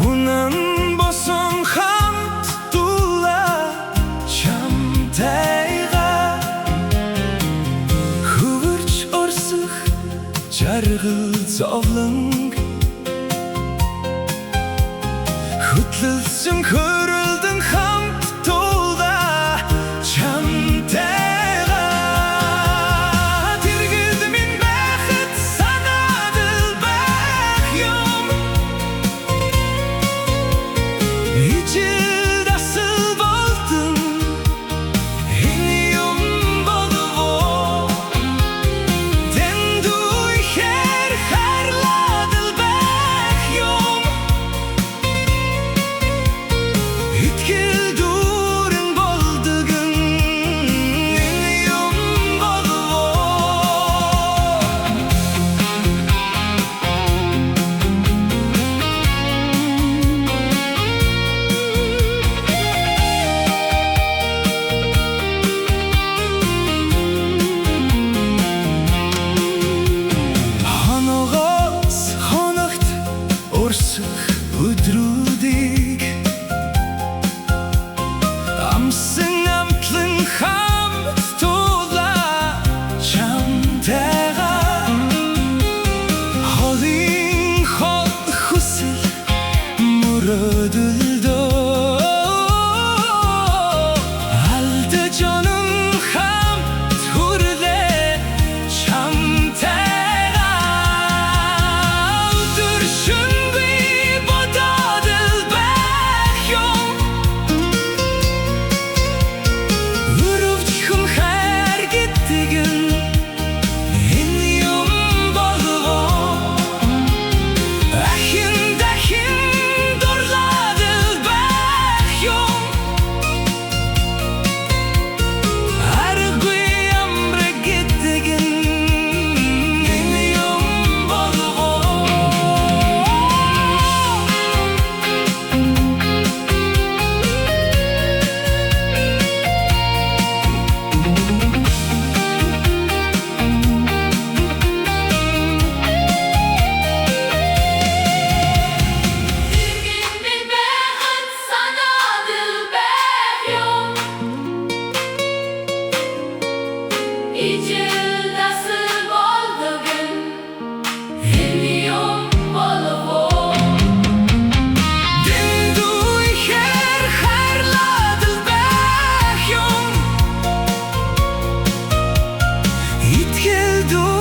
Унан босон хамт тула чамтайга хөвөрч орсох жаргал зовлон хөтлөлсөн хөрөлдөн хамт тула чамтайга тэргэлд минь байхад санаадал байх юм ижил дасал болдон энэ юм болов дэндүү ихэр хайрладал байх юм итгэл дүүрэн болдог энэ юм болов Хоногоос хоногт өрсөх өдрүүдийг амсан амтлан хамт тула чамтайга холын хол хүсэл мөрөөдөлдөө алдаж онон хамт хүрлээ чамтайга өдөр шөнөгүй бодоодол байх юм өрөвч хүн хайр гэдэг нь энэ юм болов ахин дахин дурлаадал байх юм аргагүй амраг гэдэг нь энэ юм болов Тэргэлд минь байхад санаадал байх юм ижил дасал болдог энэ юм болов дэндүү ихэр хайрладал байх юм итгэл дүү